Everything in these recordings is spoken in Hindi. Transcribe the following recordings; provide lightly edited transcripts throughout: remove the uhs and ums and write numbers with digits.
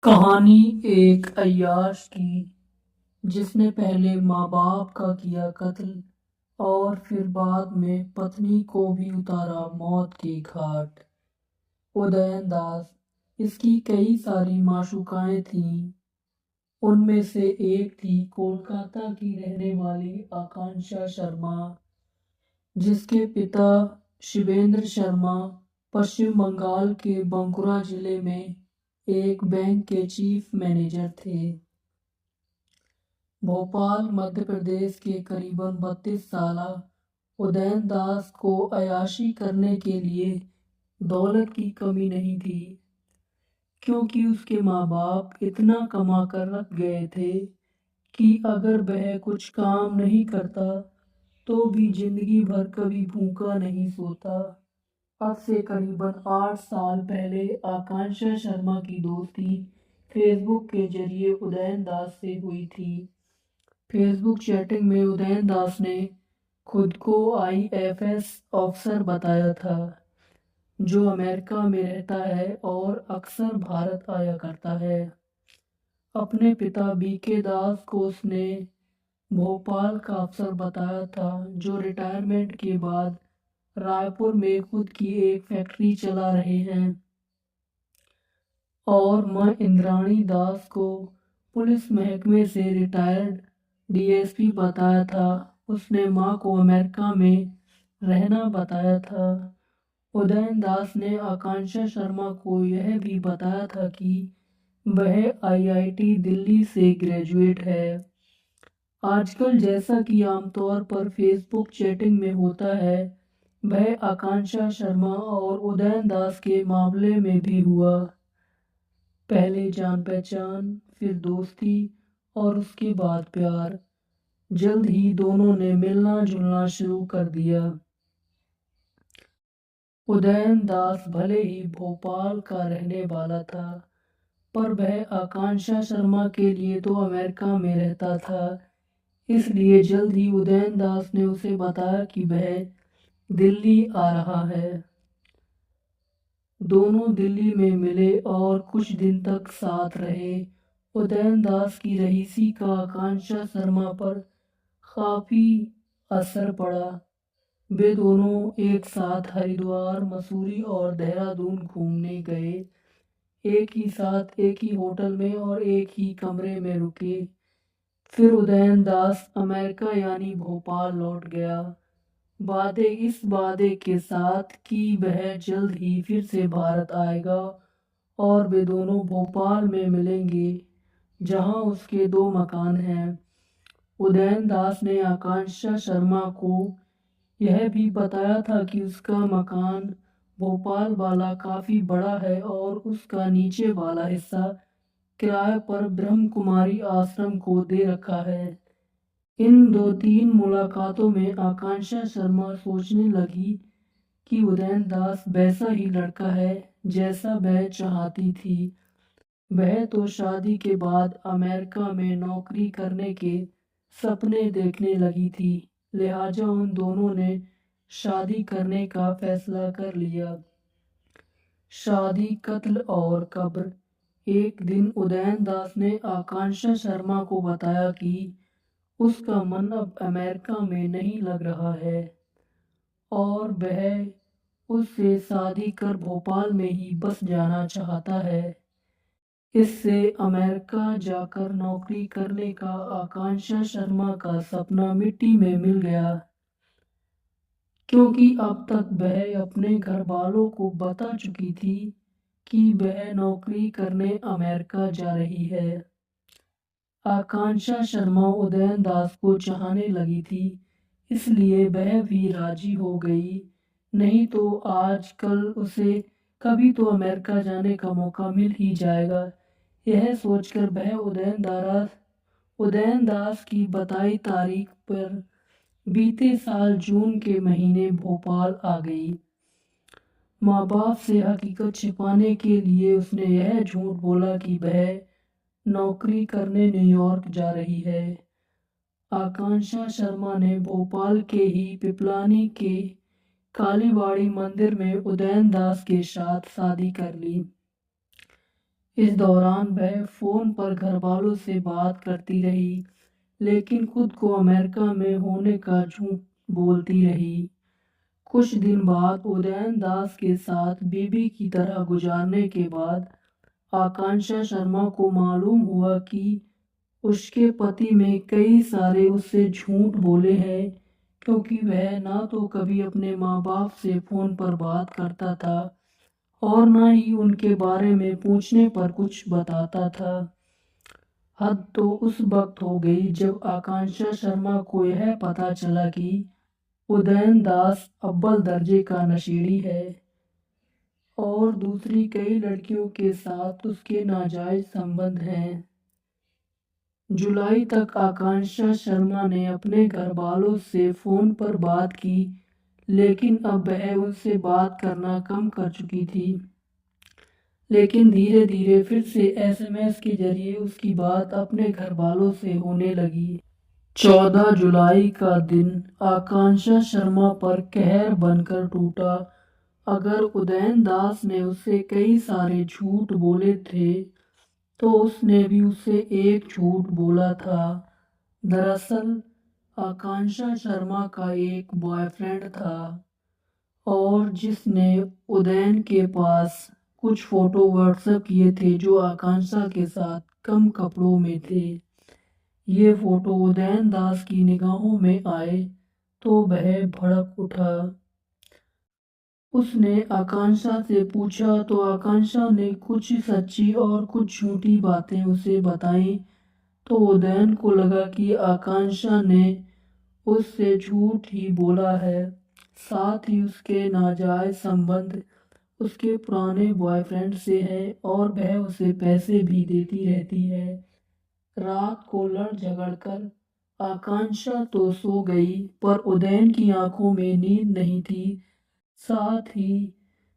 कहानी एक अय्याश की जिसने पहले माँ बाप का किया कत्ल और फिर बाद में पत्नी को भी उतारा मौत के घाट। उदयन दास इसकी कई सारी माशूकाएं थीं। उनमें से एक थी कोलकाता की रहने वाली आकांक्षा शर्मा, जिसके पिता शिवेंद्र शर्मा पश्चिम बंगाल के बांकुरा जिले में एक बैंक के चीफ मैनेजर थे। भोपाल मध्य प्रदेश के करीबन 32 साल उदयन दास को अय्याशी करने के लिए दौलत की कमी नहीं थी, क्योंकि उसके माँ बाप इतना कमा कर रख गए थे कि अगर वह कुछ काम नहीं करता तो भी जिंदगी भर कभी भूखा नहीं सोता। अब से करीबन 8 साल पहले आकांक्षा शर्मा की दोस्ती फेसबुक के जरिए उदयन दास से हुई थी। फेसबुक चैटिंग में उदयन दास ने खुद को आईएफएस ऑफिसर बताया था, जो अमेरिका में रहता है और अक्सर भारत आया करता है। अपने पिता बीके दास को उसने भोपाल का अफसर बताया था, जो रिटायरमेंट के बाद रायपुर में खुद की एक फैक्ट्री चला रहे हैं। और मां इंद्राणी दास को पुलिस महकमे से रिटायर्ड डीएसपी बताया था। उसने मां को अमेरिका में रहना बताया था। उदयन दास ने आकांक्षा शर्मा को यह भी बताया था कि वह आईआईटी दिल्ली से ग्रेजुएट है। आजकल जैसा कि आमतौर पर फेसबुक चैटिंग में होता है, वह आकांक्षा शर्मा और उदयन दास के मामले में भी हुआ। पहले जान पहचान, फिर दोस्ती और उसके बाद प्यार। जल्द ही दोनों ने मिलना जुलना शुरू कर दिया। उदयन दास भले ही भोपाल का रहने वाला था, पर वह आकांक्षा शर्मा के लिए तो अमेरिका में रहता था। इसलिए जल्द ही उदयन दास ने उसे बताया कि वह दिल्ली आ रहा है। दोनों दिल्ली में मिले और कुछ दिन तक साथ रहे। उदयन दास की रईसी का आकांक्षा शर्मा पर काफी असर पड़ा। वे दोनों एक साथ हरिद्वार, मसूरी और देहरादून घूमने गए। एक ही साथ एक ही होटल में और एक ही कमरे में रुके। फिर उदयन दास अमेरिका यानी भोपाल लौट गया, इस वादे के साथ कि वह जल्द ही फिर से भारत आएगा और वे दोनों भोपाल में मिलेंगे, जहां उसके 2 मकान हैं। उदयन दास ने आकांक्षा शर्मा को यह भी बताया था कि उसका मकान भोपाल वाला काफी बड़ा है और उसका नीचे वाला हिस्सा किराए पर ब्रह्म कुमारी आश्रम को दे रखा है। इन 2-3 मुलाकातों में आकांक्षा शर्मा सोचने लगी कि उदयन दास वैसा ही लड़का है जैसा वह चाहती थी। वह तो शादी के बाद अमेरिका में नौकरी करने के सपने देखने लगी थी, लिहाजा उन दोनों ने शादी करने का फैसला कर लिया। शादी, कत्ल और कब्र। एक दिन उदयन दास ने आकांक्षा शर्मा को बताया कि उसका मन अब अमेरिका में नहीं लग रहा है और वह उससे शादी कर भोपाल में ही बस जाना चाहता है। इससे अमेरिका जाकर नौकरी करने का आकांक्षा शर्मा का सपना मिट्टी में मिल गया, क्योंकि अब तक वह अपने घर वालों को बता चुकी थी कि वह नौकरी करने अमेरिका जा रही है। आकांक्षा शर्मा उदयन दास को चाहने लगी थी, इसलिए वह भी राजी हो गई। नहीं तो आजकल उसे कभी तो अमेरिका जाने का मौका मिल ही जाएगा। यह सोचकर वह उदयन दास की बताई तारीख पर बीते साल जून के महीने भोपाल आ गई। माँ बाप से हकीकत छिपाने के लिए उसने यह झूठ बोला कि वह नौकरी करने न्यूयॉर्क जा रही है। आकांक्षा शर्मा ने भोपाल के ही पिपलानी के कालीबाड़ी मंदिर में उदयन दास के साथ शादी कर ली। इस दौरान वह फ़ोन पर घरवालों से बात करती रही, लेकिन खुद को अमेरिका में होने का झूठ बोलती रही। कुछ दिन बाद उदयन दास के साथ बीवी की तरह गुजारने के बाद आकांक्षा शर्मा को मालूम हुआ कि उसके पति ने कई सारे उससे झूठ बोले हैं, क्योंकि वह ना तो कभी अपने माँ बाप से फ़ोन पर बात करता था और ना ही उनके बारे में पूछने पर कुछ बताता था। हद तो उस वक्त हो गई जब आकांक्षा शर्मा को यह पता चला कि उदयन दास अव्वल दर्जे का नशेड़ी है और दूसरी कई लड़कियों के साथ उसके नाजायज संबंध हैं। जुलाई तक आकांक्षा शर्मा ने अपने घर वालों से फ़ोन पर बात की, लेकिन अब वह उनसे बात करना कम कर चुकी थी। लेकिन धीरे धीरे फिर से एसएमएस के जरिए उसकी बात अपने घर वालों से होने लगी। 14 जुलाई का दिन आकांक्षा शर्मा पर कहर बनकर टूटा। अगर उदयन दास ने उससे कई सारे झूठ बोले थे, तो उसने भी उससे एक झूठ बोला था। दरअसल आकांक्षा शर्मा का एक बॉयफ्रेंड था और जिसने उदयन के पास कुछ फोटो व्हाट्सएप किए थे जो आकांक्षा के साथ कम कपड़ों में थे। ये फोटो उदयन दास की निगाहों में आए तो वह भड़क उठा। उसने आकांक्षा से पूछा तो आकांक्षा ने कुछ सच्ची और कुछ झूठी बातें उसे बताईं। तो उदयन को लगा कि आकांक्षा ने उससे झूठ ही बोला है। साथ ही उसके नाजायज संबंध उसके पुराने बॉयफ्रेंड से है और वह उसे पैसे भी देती रहती है। रात को लड़ झगड़ कर आकांक्षा तो सो गई, पर उदयन की आंखों में नींद नहीं थी। साथ ही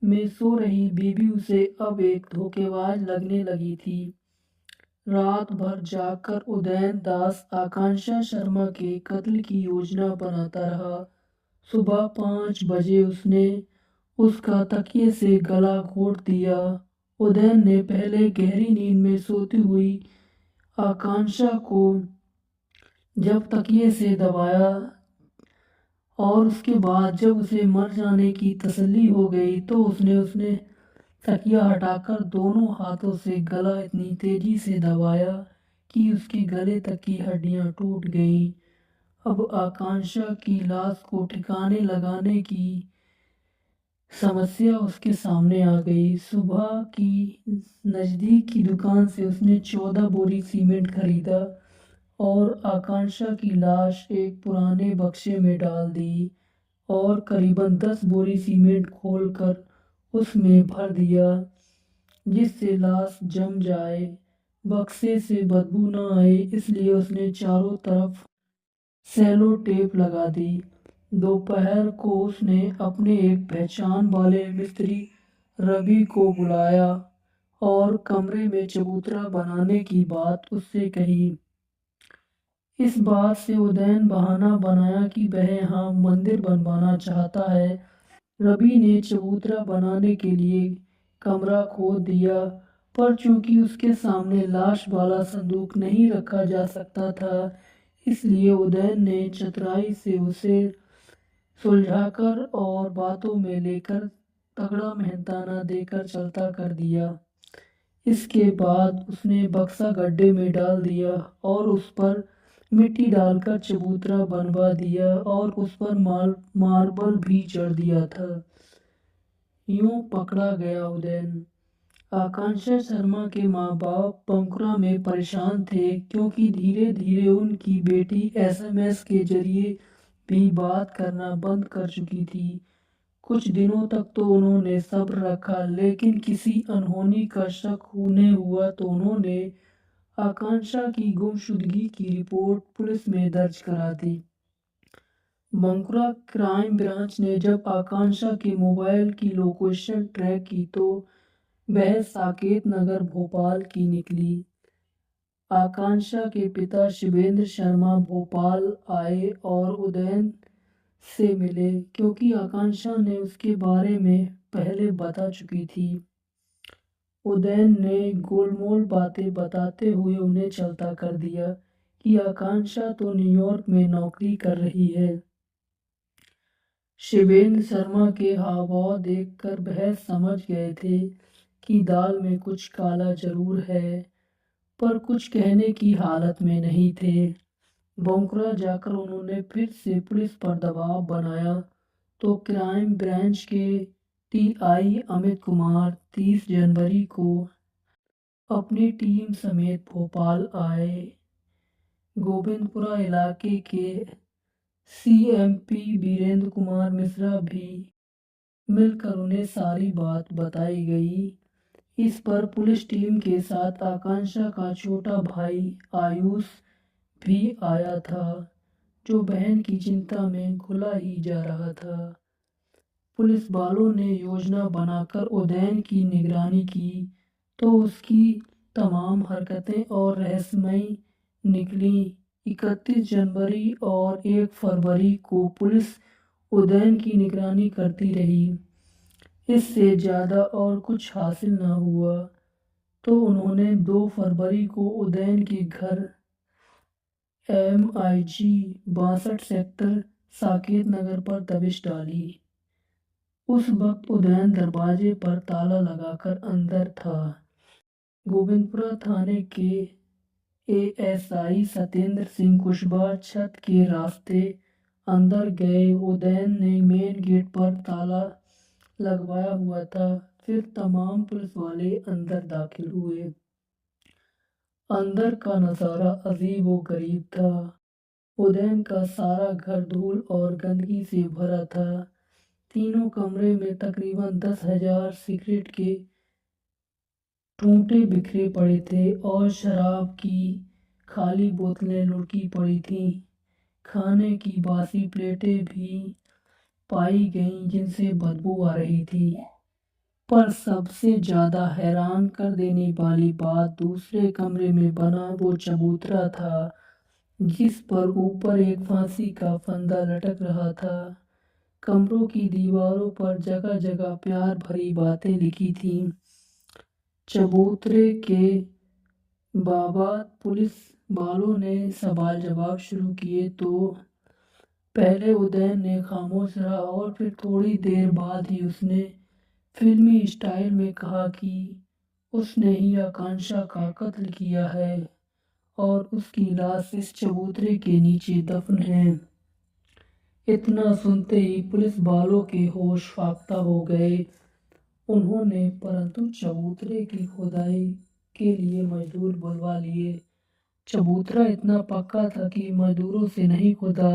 में सो रही बीवी उसे अब एक धोखेबाज लगने लगी थी। रात भर जागकर उदयन दास आकांक्षा शर्मा के कत्ल की योजना बनाता रहा। सुबह 5 बजे उसने उसका तकिए से गला घोंट दिया। उदयन ने पहले गहरी नींद में सोती हुई आकांक्षा को जब तकिए से दबाया और उसके बाद जब उसे मर जाने की तसल्ली हो गई तो उसने तकिया हटाकर दोनों हाथों से गला इतनी तेजी से दबाया कि उसके गले तक की हड्डियां टूट गईं। अब आकांक्षा की लाश को ठिकाने लगाने की समस्या उसके सामने आ गई। सुबह की नज़दीक की दुकान से उसने 14 बोरी सीमेंट खरीदा और आकांक्षा की लाश एक पुराने बक्से में डाल दी और करीबन 10 बोरी सीमेंट खोलकर उसमें भर दिया, जिससे लाश जम जाए, बक्से से बदबू न आए, इसलिए उसने चारों तरफ सेलो टेप लगा दी। दोपहर को उसने अपने एक पहचान वाले मिस्त्री रवि को बुलाया और कमरे में चबूतरा बनाने की बात उससे कही। इस बात से उदयन बहाना बनाया कि वह यहाँ मंदिर बनवाना चाहता है। रवि ने चबूतरा बनाने के लिए कमरा खोद दिया, पर चूंकि उसके सामने लाश वाला संदूक नहीं रखा जा सकता था, इसलिए उदयन ने चतुराई से उसे सुलझाकर और बातों में लेकर तगड़ा मेहनताना देकर चलता कर दिया। इसके बाद उसने बक्सा गड्ढे में डाल दिया और उस पर मिट्टी डालकर चबूतरा बनवा दिया और उस पर मार्बल भी चढ़ दिया था। यूं पकड़ा गया उदयन। आकांक्षा शर्मा के माँ बाप बंकुरा में परेशान थे, क्योंकि धीरे धीरे उनकी बेटी एसएमएस के जरिए भी बात करना बंद कर चुकी थी। कुछ दिनों तक तो उन्होंने सब्र रखा, लेकिन किसी अनहोनी का शक उन्हें हुआ तो उन्होंने आकांक्षा की गुमशुदगी की रिपोर्ट पुलिस में दर्ज करा दी। बंकुरा क्राइम ब्रांच ने जब आकांक्षा के मोबाइल की लोकेशन ट्रैक की तो वह साकेत नगर भोपाल की निकली। आकांक्षा के पिता शिवेंद्र शर्मा भोपाल आए और उदयन से मिले, क्योंकि आकांक्षा ने उसके बारे में पहले बता चुकी थी। उदयन ने गोलमोल बातें बताते हुए उन्हें चलता कर दिया कि आकांक्षा तो न्यूयॉर्क में नौकरी कर रही है। शिवेंद्र शर्मा के हाव-भाव देखकर वह समझ गए थे कि दाल में कुछ काला जरूर है, पर कुछ कहने की हालत में नहीं थे। बोंकरा जाकर उन्होंने फिर से पुलिस पर दबाव बनाया तो क्राइम ब्रांच के टीआई अमित कुमार 30 जनवरी को अपनी टीम समेत भोपाल आए। गोविंदपुरा इलाके के सीएमपी वीरेंद्र कुमार मिश्रा भी मिलकर उन्हें सारी बात बताई गई। इस पर पुलिस टीम के साथ आकांक्षा का छोटा भाई आयुष भी आया था, जो बहन की चिंता में घुला ही जा रहा था। पुलिस वालों ने योजना बनाकर उदयन की निगरानी की तो उसकी तमाम हरकतें और रहस्यमयी निकली। 31 जनवरी और 1 फरवरी को पुलिस उदयन की निगरानी करती रही। इससे ज़्यादा और कुछ हासिल न हुआ तो उन्होंने 2 फरवरी को उदयन के घर MIG 62 सेक्टर साकेत नगर पर दबिश डाली। उस वक्त उदयन दरवाजे पर ताला लगाकर अंदर था। गोविंदपुरा थाने के ASI सत्येंद्र सिंह कुशवाहा छत के रास्ते अंदर गए। उदयन ने मेन गेट पर ताला लगवाया हुआ था। फिर तमाम पुलिस वाले अंदर दाखिल हुए। अंदर का नजारा अजीब व गरीब था। उदयन का सारा घर धूल और गंदगी से भरा था। तीनों कमरे में तकरीबन 10,000 सिगरेट के ठूंठे बिखरे पड़े थे और शराब की खाली बोतलें लुढ़की पड़ी थीं। खाने की बासी प्लेटें भी पाई गईं जिनसे बदबू आ रही थी। पर सबसे ज्यादा हैरान कर देने वाली बात दूसरे कमरे में बना वो चबूतरा था, जिस पर ऊपर एक फांसी का फंदा लटक रहा था। कमरों की दीवारों पर जगह जगह प्यार भरी बातें लिखी थीं। चबूतरे के बाबत पुलिस वालों ने सवाल जवाब शुरू किए तो पहले उदयन ने खामोश रहा और फिर थोड़ी देर बाद ही उसने फिल्मी स्टाइल में कहा कि उसने ही आकांक्षा का कत्ल किया है और उसकी लाश इस चबूतरे के नीचे दफन है। इतना सुनते ही पुलिस वालों के होश फाख्ता हो गए। उन्होंने परंतु चबूतरे की खुदाई के लिए मजदूर बुलवा लिए। चबूतरा इतना पक्का था कि मजदूरों से नहीं खुदा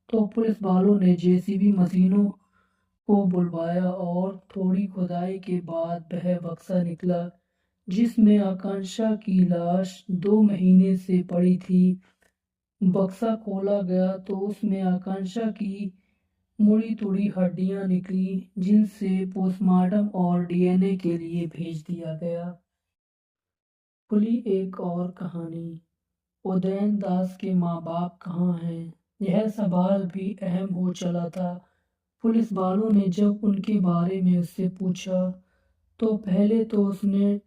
तो पुलिस वालों ने जेसीबी मशीनों को बुलवाया और थोड़ी खुदाई के बाद वह बक्सा निकला जिसमें आकांक्षा की लाश 2 महीने से पड़ी थी। बक्सा खोला गया तो उसमें आकांक्षा की मुड़ी तुड़ी हड्डियां निकली, जिनसे पोस्टमार्टम और DNA के लिए भेज दिया गया। खुली एक और कहानी। उदयन दास के माँ बाप कहाँ हैं? यह सवाल भी अहम हो चला था। पुलिस वालों ने जब उनके बारे में उससे पूछा तो पहले तो उसने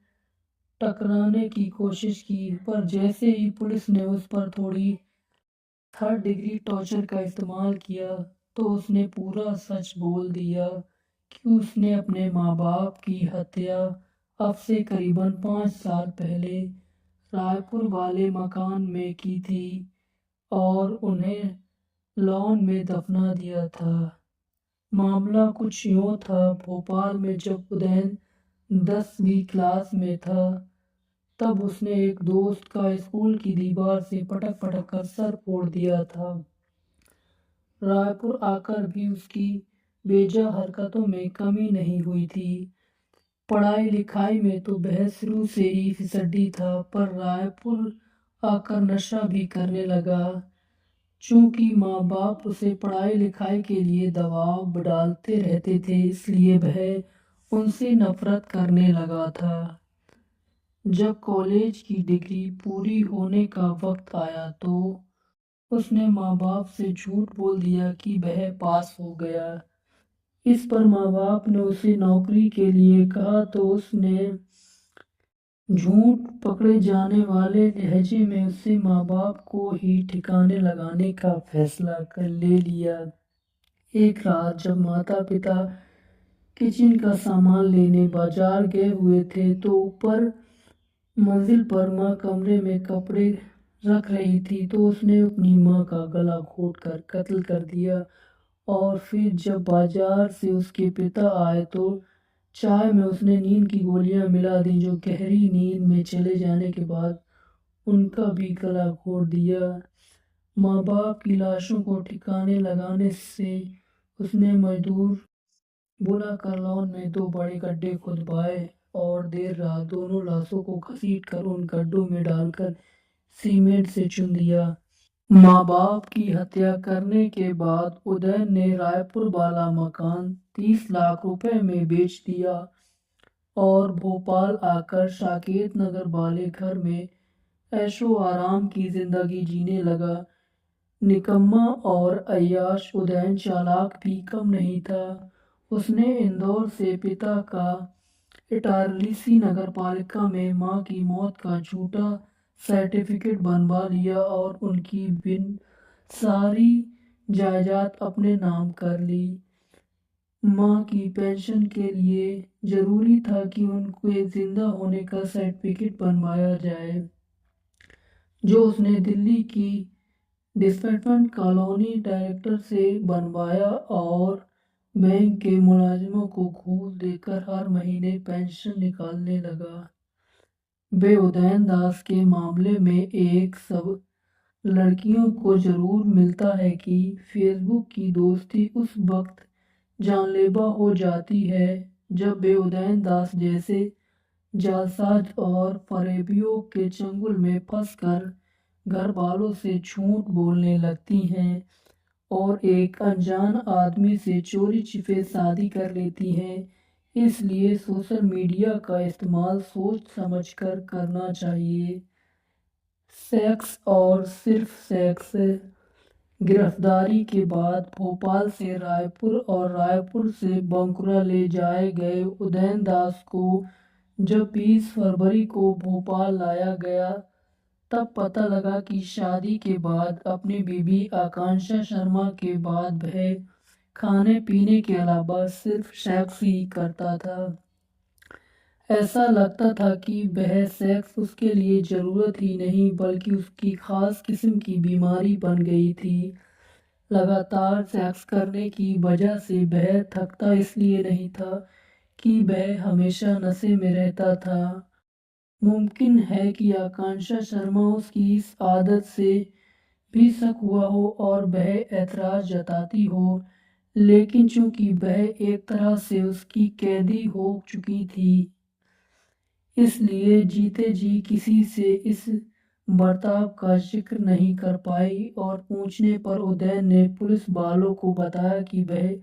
टकराने की कोशिश की, पर जैसे ही पुलिस ने उस पर थोड़ी 3rd डिग्री टॉर्चर का इस्तेमाल किया तो उसने पूरा सच बोल दिया कि उसने अपने माँ बाप की हत्या अब से करीबन 5 साल पहले रायपुर वाले मकान में की थी और उन्हें लॉन में दफना दिया था। मामला कुछ यूं था, भोपाल में जब उदयन 10वीं क्लास में था तब उसने एक दोस्त का स्कूल की दीवार से पटक पटक कर सर फोड़ दिया था। रायपुर आकर भी उसकी बेजा हरकतों में कमी नहीं हुई थी। पढ़ाई लिखाई में तो वह शुरू से ही फिसड्डी था, पर रायपुर आकर नशा भी करने लगा। चूंकि माँ बाप उसे पढ़ाई लिखाई के लिए दबाव डालते रहते थे, इसलिए वह उनसे नफरत करने लगा था। जब कॉलेज की डिग्री पूरी होने का वक्त आया तो उसने माँ बाप से झूठ बोल दिया कि वह पास हो गया। इस पर माँ बाप ने उसे नौकरी के लिए कहा तो उसने झूठ पकड़े जाने वाले लहजे में उससे माँ बाप को ही ठिकाने लगाने का फैसला कर ले लिया। एक रात जब माता पिता किचन का सामान लेने बाजार गए हुए थे तो ऊपर मंजिल पर माँ कमरे में कपड़े रख रही थी तो उसने अपनी माँ का गला घोट कर कत्ल कर दिया। और फिर जब बाजार से उसके पिता आए तो चाय में उसने नींद की गोलियां मिला दी जो गहरी नींद में चले जाने के बाद उनका भी गला घोट दिया। माँ बाप की लाशों को ठिकाने लगाने से उसने मजदूर बुलाकर लॉन में दो बड़े गड्ढे खुदवाए और देर रात दोनों लाशों को घसीटकर उन गड्ढों में डालकर सीमेंट से चुन दिया। माँ बाप की हत्या करने के बाद उदयन ने रायपुर वाला मकान 30 लाख रुपए में बेच दिया और भोपाल आकर साकेत नगर वाले घर में ऐशो आराम की जिंदगी जीने लगा। निकम्मा और अय्याश उदयन चालाक भी कम नहीं था। उसने इंदौर से पिता का इटारसी नगर पालिका में मां की मौत का झूठा सर्टिफिकेट बनवा लिया और उनकी बिन सारी जायदाद अपने नाम कर ली। मां की पेंशन के लिए जरूरी था कि उनके जिंदा होने का सर्टिफिकेट बनवाया जाए जो उसने दिल्ली की डिस्पैचमेंट कॉलोनी डायरेक्टर से बनवाया और बैंक के मुलाजिमों को घूस देकर हर महीने पेंशन निकालने लगा। वे उदयन दास के मामले में एक सब लड़कियों को जरूर मिलता है कि फेसबुक की दोस्ती उस वक्त जानलेवा हो जाती है जब वे उदयन दास जैसे जालसाज और फरेबियों के चंगुल में फंसकर घर वालों से झूठ बोलने लगती हैं और एक अनजान आदमी से चोरी छिपे शादी कर लेती हैं। इसलिए सोशल मीडिया का इस्तेमाल सोच समझकर करना चाहिए। सेक्स और सिर्फ सेक्स। गिरफ्तारी के बाद भोपाल से रायपुर और रायपुर से बांकुरा ले जाए गए उदयन दास को जब 20 फरवरी को भोपाल लाया गया तब पता लगा कि शादी के बाद अपनी बीवी आकांक्षा शर्मा के बाद वह खाने पीने के अलावा सिर्फ सेक्स ही करता था। ऐसा लगता था कि वह सेक्स उसके लिए जरूरत ही नहीं बल्कि उसकी खास किस्म की बीमारी बन गई थी। लगातार सेक्स करने की वजह से वह थकता इसलिए नहीं था कि वह हमेशा नशे में रहता था। मुमकिन है कि आकांक्षा शर्मा उसकी इस आदत से भी शक हुआ हो और वह ऐतराज जताती हो, लेकिन चूंकि वह एक तरह से उसकी कैदी हो चुकी थी इसलिए जीते जी किसी से इस बर्ताव का जिक्र नहीं कर पाई। और पूछने पर उदयन ने पुलिस वालों को बताया कि वह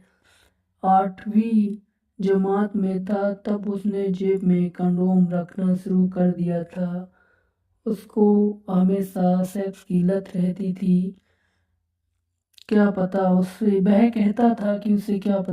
8वीं जमात में था तब उसने जेब में कंडोम रखना शुरू कर दिया था। उसको हमेशा सेक्स की लत रहती थी। क्या पता उससे वह कहता था कि उसे क्या पता